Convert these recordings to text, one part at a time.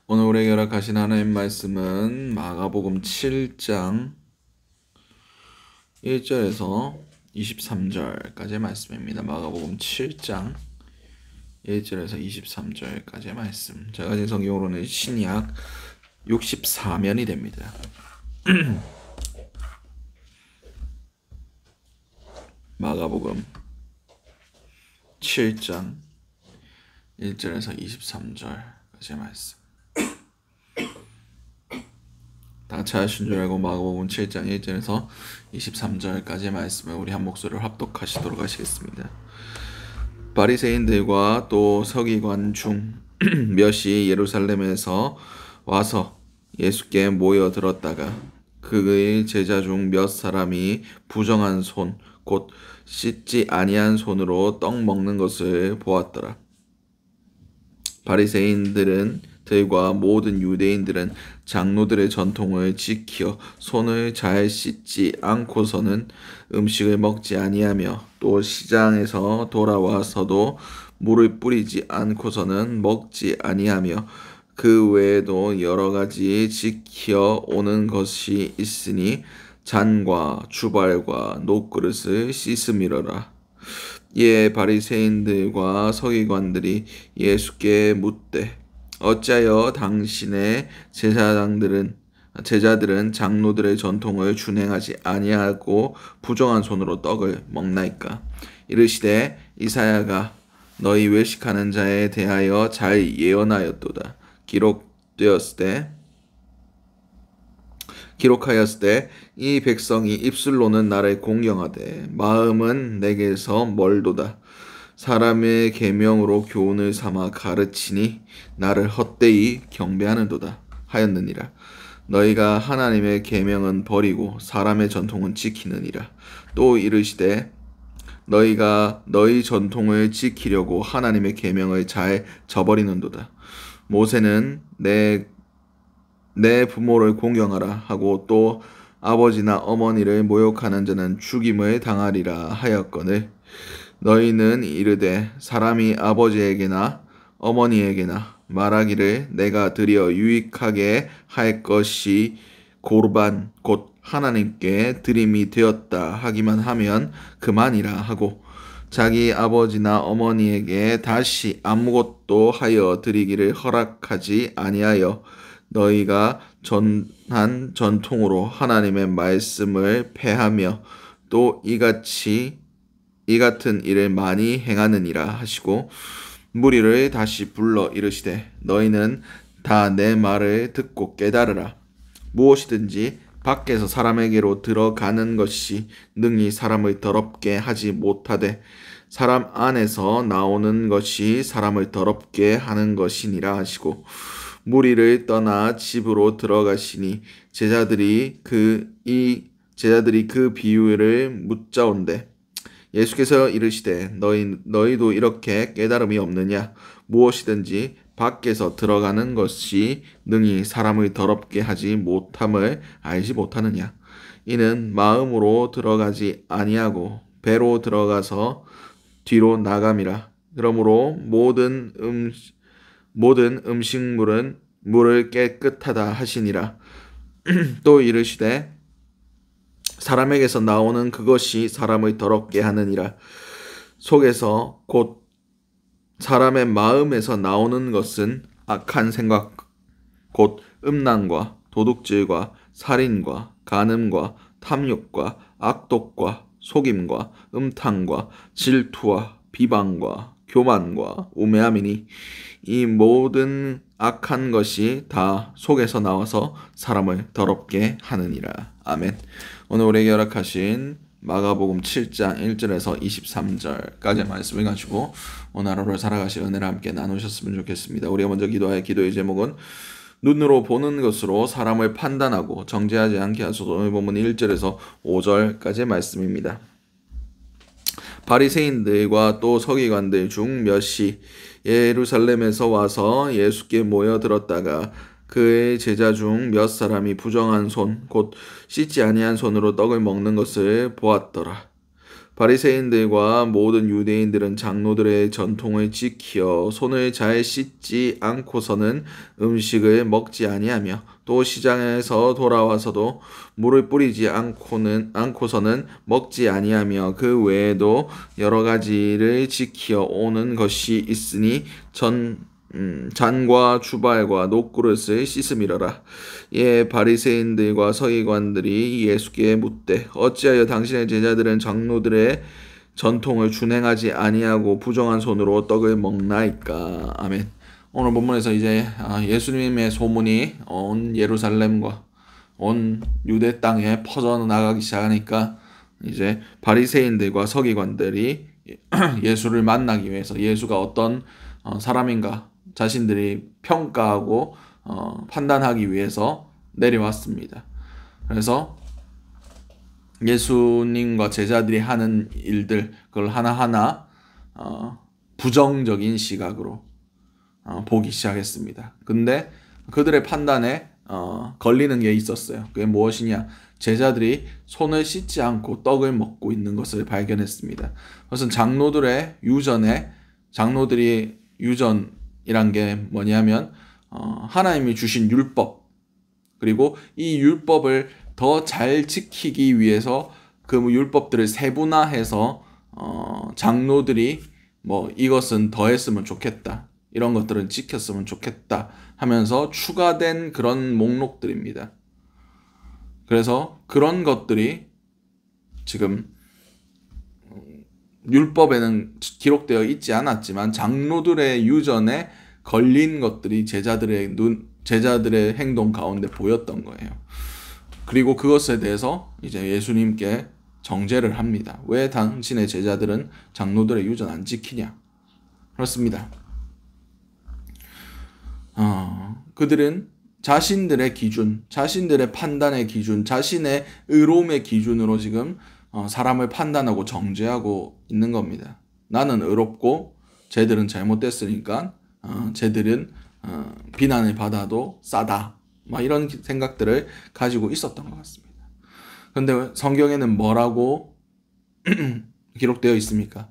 오늘 우리에게 허락하신 하나님 말씀은 마가복음 7장 1절에서 23절까지의 말씀입니다. 마가복음 7장 1절에서 23절까지의 말씀. 제가 가진 성경으로는 신약 64면이 됩니다. 마가복음 7장 1절에서 23절까지의 말씀. 다 같이 하신 줄 알고 마가복음 7장 1절에서 23절까지의 말씀을 우리 한 목소리로 합독하시도록 하시겠습니다. 바리새인들과 또 서기관 중 몇이 예루살렘에서 와서 예수께 모여들었다가 그의 제자 중 몇 사람이 부정한 손, 곧 씻지 아니한 손으로 떡 먹는 것을 보았더라. 바리새인들은 들과 모든 유대인들은 장로들의 전통을 지켜 손을 잘 씻지 않고서는 음식을 먹지 아니하며 또 시장에서 돌아와서도 물을 뿌리지 않고서는 먹지 아니하며 그 외에도 여러 가지 지켜 오는 것이 있으니 잔과 주발과 녹그릇을 씻음이러라. 이에 바리새인들과 서기관들이 예수께 묻되 어찌하여 당신의 제자들은 장로들의 전통을 준행하지 아니하고 부정한 손으로 떡을 먹나이까? 이르시되 이사야가 너희 외식하는 자에 대하여 잘 예언하였도다. 기록하였을 때 이 백성이 입술로는 나를 공경하되 마음은 내게서 멀도다. 사람의 계명으로 교훈을 삼아 가르치니 나를 헛되이 경배하는도다 하였느니라. 너희가 하나님의 계명은 버리고 사람의 전통은 지키느니라. 또 이르시되 너희가 너희 전통을 지키려고 하나님의 계명을 잘 저버리는도다. 모세는 내 부모를 공경하라 하고 또 아버지나 어머니를 모욕하는 자는 죽임을 당하리라 하였거늘 너희는 이르되 사람이 아버지에게나 어머니에게나 말하기를 내가 드려 유익하게 할 것이 고르반 곧 하나님께 드림이 되었다 하기만 하면 그만이라 하고 자기 아버지나 어머니에게 다시 아무것도 하여 드리기를 허락하지 아니하여 너희가 전한 전통으로 하나님의 말씀을 폐하며 또 이 같은 일을 많이 행하느니라 하시고 무리를 다시 불러 이르시되 너희는 다 내 말을 듣고 깨달으라. 무엇이든지 밖에서 사람에게로 들어가는 것이 능히 사람을 더럽게 하지 못하되 사람 안에서 나오는 것이 사람을 더럽게 하는 것이니라 하시고 무리를 떠나 집으로 들어가시니 제자들이 그 비유를 묻자온대 예수께서 이르시되 너희도 이렇게 깨달음이 없느냐? 무엇이든지 밖에서 들어가는 것이 능히 사람을 더럽게 하지 못함을 알지 못하느냐? 이는 마음으로 들어가지 아니하고 배로 들어가서 뒤로 나감이라. 그러므로 모든 음식물은 물을 깨끗하다 하시니라. 또 이르시되 사람에게서 나오는 그것이 사람을 더럽게 하느니라. 속에서 곧 사람의 마음에서 나오는 것은 악한 생각, 곧 음란과 도둑질과 살인과 간음과 탐욕과 악독과 속임과 음탕과 질투와 비방과 교만과 우매함이니 이 모든 악한 것이 다 속에서 나와서 사람을 더럽게 하느니라. 아멘. 오늘 우리에게 허락하신 마가복음 7장 1절에서 23절까지의 말씀을 가지고 오늘 하루를 살아가실 은혜를 함께 나누셨으면 좋겠습니다. 우리가 먼저 기도할 기도의 제목은 눈으로 보는 것으로 사람을 판단하고 정죄하지 않게 하소서. 오늘 본문 1절에서 5절까지의 말씀입니다. 바리새인들과 또 서기관들 중 몇이 예루살렘에서 와서 예수께 모여들었다가 그의 제자 중 몇 사람이 부정한 손, 곧 씻지 아니한 손으로 떡을 먹는 것을 보았더라. 바리새인들과 모든 유대인들은 장로들의 전통을 지키어 손을 잘 씻지 않고서는 음식을 먹지 아니하며 또 시장에서 돌아와서도 물을 뿌리지 않고서는 먹지 아니하며 그 외에도 여러 가지를 지키어 오는 것이 있으니 잔과 주발과 녹그릇을 씻음이러라. 예, 바리새인들과 서기관들이 예수께 묻되 어찌하여 당신의 제자들은 장로들의 전통을 준행하지 아니하고 부정한 손으로 떡을 먹나이까. 아멘. 오늘 본문에서 이제 예수님의 소문이 온 예루살렘과 온 유대 땅에 퍼져나가기 시작하니까 이제 바리새인들과 서기관들이 예수를 만나기 위해서 예수가 어떤 사람인가 자신들이 평가하고 판단하기 위해서 내려왔습니다. 그래서 예수님과 제자들이 하는 일들 그걸 하나하나 부정적인 시각으로 보기 시작했습니다. 근데 그들의 판단에 걸리는 게 있었어요. 그게 무엇이냐? 제자들이 손을 씻지 않고 떡을 먹고 있는 것을 발견했습니다. 그것은 장로들이 유전이란 게 뭐냐면 하나님이 주신 율법, 그리고 이 율법을 더 잘 지키기 위해서 그 율법들을 세분화해서 장로들이 뭐 이것은 더 했으면 좋겠다, 이런 것들은 지켰으면 좋겠다 하면서 추가된 그런 목록들입니다. 그래서 그런 것들이 지금 율법에는 기록되어 있지 않았지만 장로들의 유전에 걸린 것들이 제자들의 행동 가운데 보였던 거예요. 그리고 그것에 대해서 이제 예수님께 정죄를 합니다. 왜 당신의 제자들은 장로들의 유전 안 지키냐? 그렇습니다. 그들은 자신들의 기준, 자신들의 판단의 기준, 자신의 의로움의 기준으로 지금 사람을 판단하고 정죄하고 있는 겁니다. 나는 의롭고 쟤들은 잘못됐으니까 쟤들은 비난을 받아도 싸다, 막 이런 생각들을 가지고 있었던 것 같습니다. 그런데 성경에는 뭐라고 기록되어 있습니까?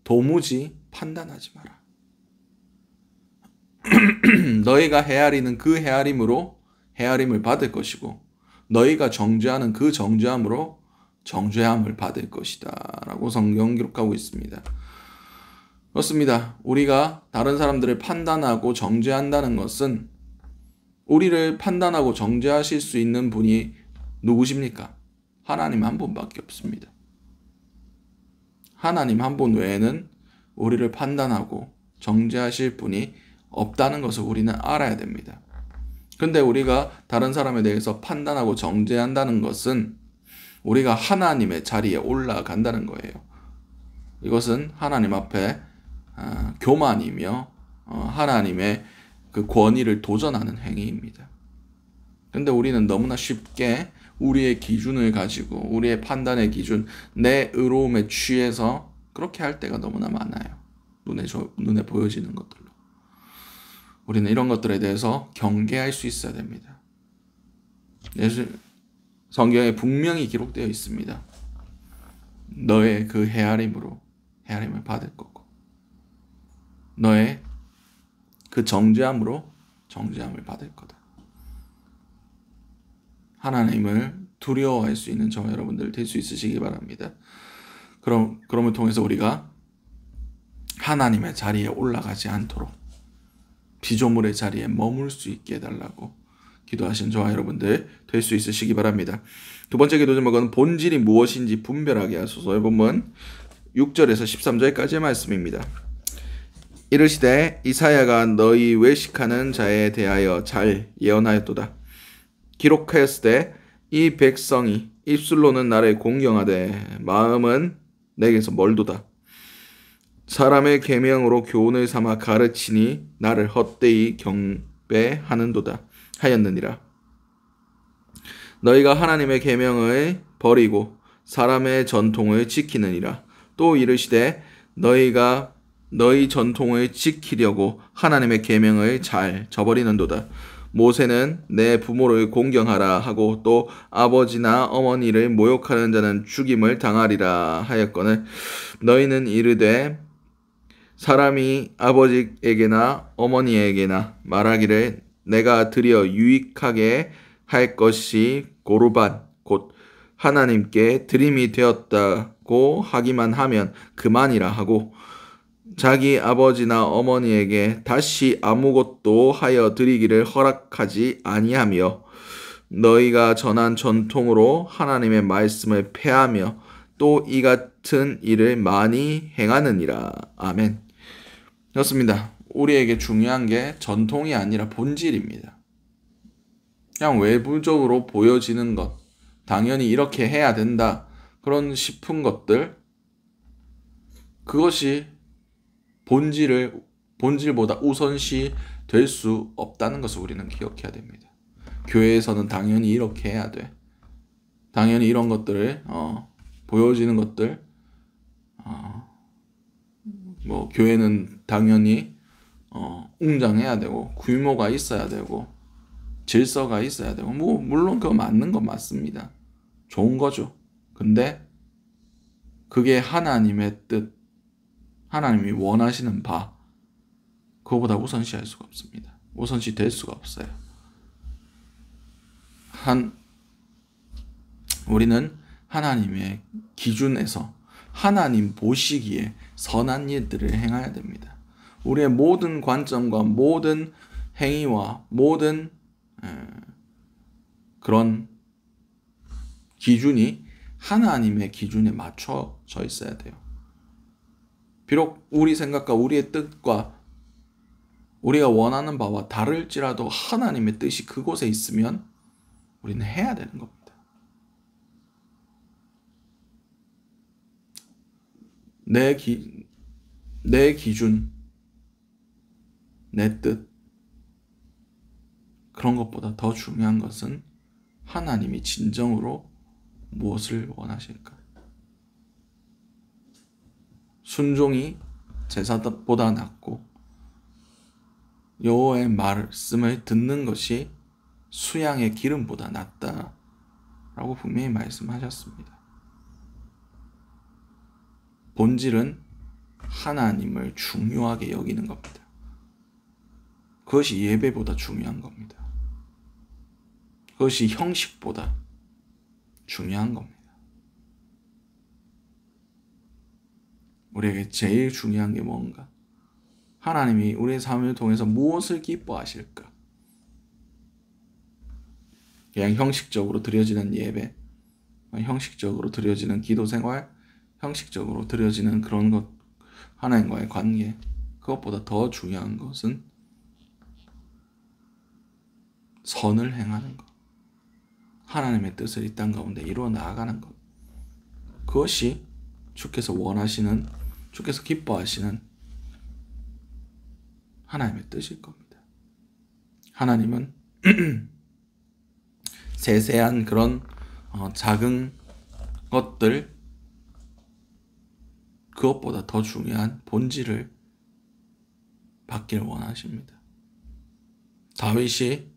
도무지 판단하지 마라. 너희가 헤아리는 그 헤아림으로 헤아림을 받을 것이고 너희가 정죄하는 그 정죄함으로 정죄함을 받을 것이다 라고 성경 기록하고 있습니다. 그렇습니다. 우리가 다른 사람들을 판단하고 정죄한다는 것은 우리를 판단하고 정죄하실 수 있는 분이 누구십니까? 하나님 한 분밖에 없습니다. 하나님 한 분 외에는 우리를 판단하고 정죄하실 분이 없다는 것을 우리는 알아야 됩니다. 근데 우리가 다른 사람에 대해서 판단하고 정죄한다는 것은 우리가 하나님의 자리에 올라간다는 거예요. 이것은 하나님 앞에 교만이며 하나님의 그 권위를 도전하는 행위입니다. 근데 우리는 너무나 쉽게 우리의 기준을 가지고 우리의 판단의 기준, 내 의로움에 취해서 그렇게 할 때가 너무나 많아요. 눈에 보여지는 것들로. 우리는 이런 것들에 대해서 경계할 수 있어야 됩니다. 성경에 분명히 기록되어 있습니다. 너의 그 헤아림으로 헤아림을 받을 거고 너의 그 정죄함으로 정죄함을 받을 거다. 하나님을 두려워할 수 있는 저와 여러분들 될 수 있으시기 바랍니다. 그럼을 통해서 우리가 하나님의 자리에 올라가지 않도록 피조물의 자리에 머물 수 있게 해달라고 기도하신 저와 여러분들 될 수 있으시기 바랍니다. 두 번째 기도 제목은 본질이 무엇인지 분별하게 하소서. 본문 6절에서 13절까지의 말씀입니다. 이르시되 이사야가 너희 외식하는 자에 대하여 잘 예언하였도다. 기록하였으되 이 백성이 입술로는 나를 공경하되 마음은 내게서 멀도다. 사람의 계명으로 교훈을 삼아 가르치니 나를 헛되이 경배하는도다 하였느니라. 너희가 하나님의 계명을 버리고 사람의 전통을 지키느니라. 또 이르시되 너희가 너희 전통을 지키려고 하나님의 계명을 잘 저버리는도다. 모세는 내 부모를 공경하라 하고 또 아버지나 어머니를 모욕하는 자는 죽임을 당하리라 하였거늘 너희는 이르되 사람이 아버지에게나 어머니에게나 말하기를 내가 드려 유익하게 할 것이 고르반 곧 하나님께 드림이 되었다고 하기만 하면 그만이라 하고 자기 아버지나 어머니에게 다시 아무것도 하여 드리기를 허락하지 아니하며 너희가 전한 전통으로 하나님의 말씀을 폐하며 또 이 같은 일을 많이 행하느니라. 아멘. 그렇습니다. 우리에게 중요한 게 전통이 아니라 본질입니다. 그냥 외부적으로 보여지는 것, 당연히 이렇게 해야 된다, 그런 싶은 것들, 그것이 본질보다 우선시 될 수 없다는 것을 우리는 기억해야 됩니다. 교회에서는 당연히 이렇게 해야 돼. 당연히 이런 것들을 보여지는 것들, 뭐 교회는 당연히 웅장해야 되고 규모가 있어야 되고 질서가 있어야 되고 뭐 물론 그거 맞는 건 맞습니다. 좋은 거죠. 근데 그게 하나님의 뜻, 하나님이 원하시는 바, 그거보다 우선시할 수가 없습니다. 우선시 될 수가 없어요. 우리는 하나님의 기준에서 하나님 보시기에 선한 일들을 행해야 됩니다. 우리의 모든 관점과 모든 행위와 모든 그런 기준이 하나님의 기준에 맞춰져 있어야 돼요. 비록 우리 생각과 우리의 뜻과 우리가 원하는 바와 다를지라도 하나님의 뜻이 그곳에 있으면 우리는 해야 되는 겁니다. 내 기준, 내 뜻, 그런 것보다 더 중요한 것은 하나님이 진정으로 무엇을 원하실까? 순종이 제사보다 낫고 여호와의 말씀을 듣는 것이 수양의 기름보다 낫다라고 분명히 말씀하셨습니다. 본질은 하나님을 중요하게 여기는 겁니다. 그것이 예배보다 중요한 겁니다. 그것이 형식보다 중요한 겁니다. 우리에게 제일 중요한 게 뭔가? 하나님이 우리의 삶을 통해서 무엇을 기뻐하실까? 그냥 형식적으로 드려지는 예배, 형식적으로 드려지는 기도 생활, 형식적으로 드려지는 그런 것, 하나님과의 관계, 그것보다 더 중요한 것은 선을 행하는 것, 하나님의 뜻을 이 땅 가운데 이루어 나아가는 것, 그것이 주께서 원하시는, 주께서 기뻐하시는 하나님의 뜻일 겁니다. 하나님은 세세한 그런 작은 것들, 그것보다 더 중요한 본질을 받기를 원하십니다. 다윗이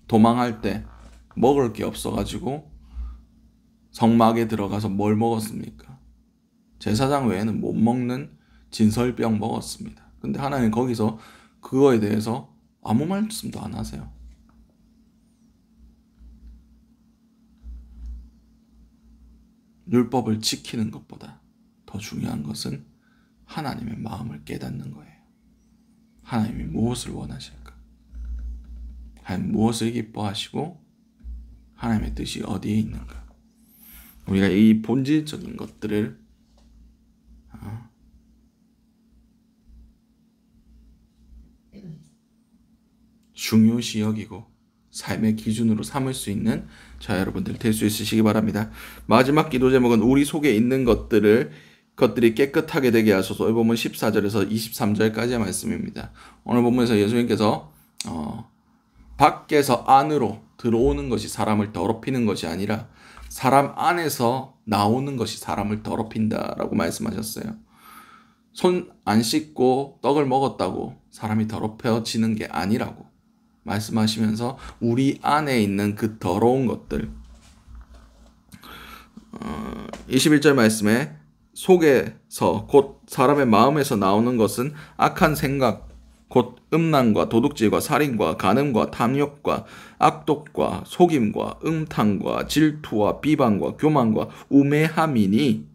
도망할 때 먹을 게 없어가지고 성막에 들어가서 뭘 먹었습니까? 제사장 외에는 못 먹는 진설병 먹었습니다. 근데 하나님 거기서 그거에 대해서 아무 말씀도 안 하세요. 율법을 지키는 것보다 더 중요한 것은 하나님의 마음을 깨닫는 거예요. 하나님이 무엇을 원하실까? 하나님 무엇을 기뻐하시고 하나님의 뜻이 어디에 있는가? 우리가 이 본질적인 것들을 중요시 여기고 삶의 기준으로 삼을 수 있는 자 여러분들 될 수 있으시기 바랍니다. 마지막 기도 제목은 우리 속에 있는 것들이 깨끗하게 되게 하소서. 오늘 본문 14절에서 23절까지의 말씀입니다. 오늘 본문에서 예수님께서 밖에서 안으로 들어오는 것이 사람을 더럽히는 것이 아니라 사람 안에서 나오는 것이 사람을 더럽힌다라고 말씀하셨어요. 손 안 씻고 떡을 먹었다고 사람이 더럽혀지는 게 아니라고 말씀하시면서 우리 안에 있는 그 더러운 것들 21절 말씀에 속에서 곧 사람의 마음에서 나오는 것은 악한 생각 곧 음란과 도둑질과 살인과 간음과 탐욕과 악독과 속임과 음탕과 질투와 비방과 교만과 우매함이니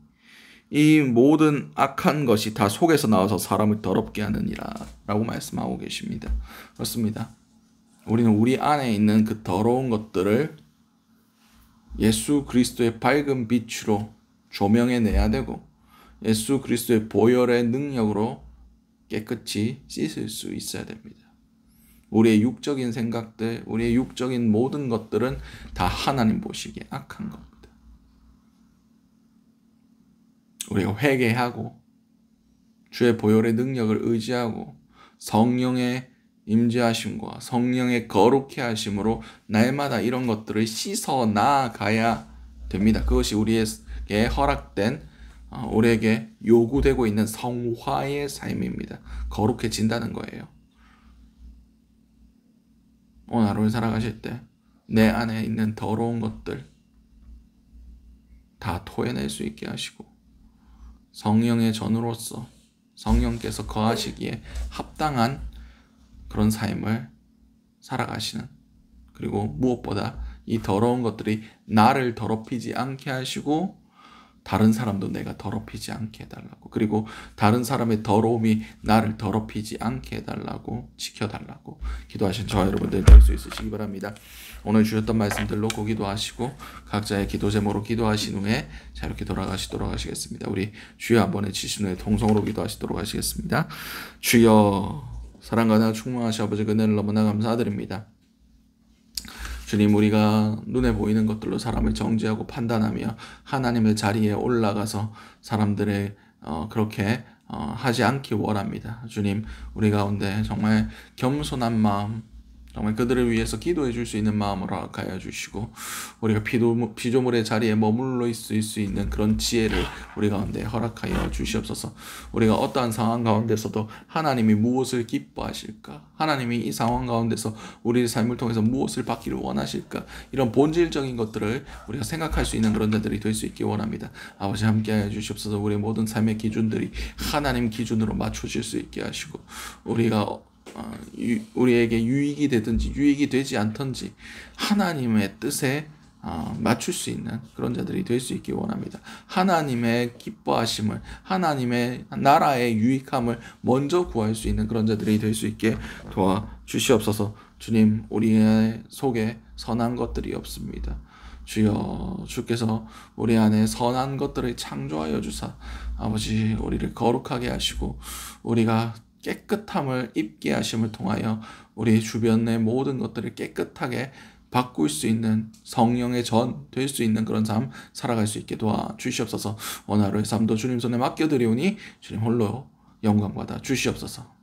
이 모든 악한 것이 다 속에서 나와서 사람을 더럽게 하느니라 라고 말씀하고 계십니다. 그렇습니다. 우리는 우리 안에 있는 그 더러운 것들을 예수 그리스도의 밝은 빛으로 조명해내야 되고 예수 그리스도의 보혈의 능력으로 깨끗이 씻을 수 있어야 됩니다. 우리의 육적인 생각들, 우리의 육적인 모든 것들은 다 하나님 보시기에 악한 겁니다. 우리가 회개하고 주의 보혈의 능력을 의지하고 성령의 임재하심과 성령의 거룩해 하심으로 날마다 이런 것들을 씻어 나가야 됩니다. 그것이 우리에게 허락된 우리에게 요구되고 있는 성화의 삶입니다. 거룩해진다는 거예요. 오늘 하루를 살아가실 때 내 안에 있는 더러운 것들 다 토해낼 수 있게 하시고 성령의 전으로서 성령께서 거하시기에 합당한 그런 삶을 살아가시는, 그리고 무엇보다 이 더러운 것들이 나를 더럽히지 않게 하시고 다른 사람도 내가 더럽히지 않게 해달라고, 그리고 다른 사람의 더러움이 나를 더럽히지 않게 해달라고, 지켜달라고 기도하신 저와 여러분들 될 수 있으시기 바랍니다. 오늘 주셨던 말씀들 놓고 기도하시고 각자의 기도 제목으로 기도하신 후에 자 이렇게 돌아가시도록 하시겠습니다. 우리 주여 한번 외치신 후에 통성으로 기도하시도록 하시겠습니다. 주여, 사랑과 나 충만하신 아버지 은혜를 너무나 감사드립니다. 주님, 우리가 눈에 보이는 것들로 사람을 정죄하고 판단하며 하나님의 자리에 올라가서 사람들의 그렇게 하지 않기 원합니다. 주님, 우리 가운데 정말 겸손한 마음, 정말 그들을 위해서 기도해 줄 수 있는 마음으로 허락하여 주시고 우리가 피조물의 자리에 머물러 있을 수 있는 그런 지혜를 우리 가운데 허락하여 주시옵소서. 우리가 어떠한 상황 가운데서도 하나님이 무엇을 기뻐하실까, 하나님이 이 상황 가운데서 우리의 삶을 통해서 무엇을 받기를 원하실까, 이런 본질적인 것들을 우리가 생각할 수 있는 그런 자들이 될 수 있기 원합니다. 아버지, 함께하여 주시옵소서. 우리의 모든 삶의 기준들이 하나님 기준으로 맞춰질 수 있게 하시고 우리가 우리에게 유익이 되든지 유익이 되지 않든지 하나님의 뜻에 맞출 수 있는 그런 자들이 될 수 있기 원합니다. 하나님의 기뻐하심을, 하나님의 나라의 유익함을 먼저 구할 수 있는 그런 자들이 될 수 있게 도와주시옵소서. 주님, 우리의 속에 선한 것들이 없습니다. 주여, 주께서 우리 안에 선한 것들을 창조하여 주사 아버지 우리를 거룩하게 하시고 우리가 깨끗함을 입게 하심을 통하여 우리 주변의 모든 것들을 깨끗하게 바꿀 수 있는 성령의 전 될 수 있는 그런 삶 살아갈 수 있게 도와주시옵소서. 오늘 하루의 삶도 주님 손에 맡겨드리오니 주님 홀로 영광 받아 주시옵소서.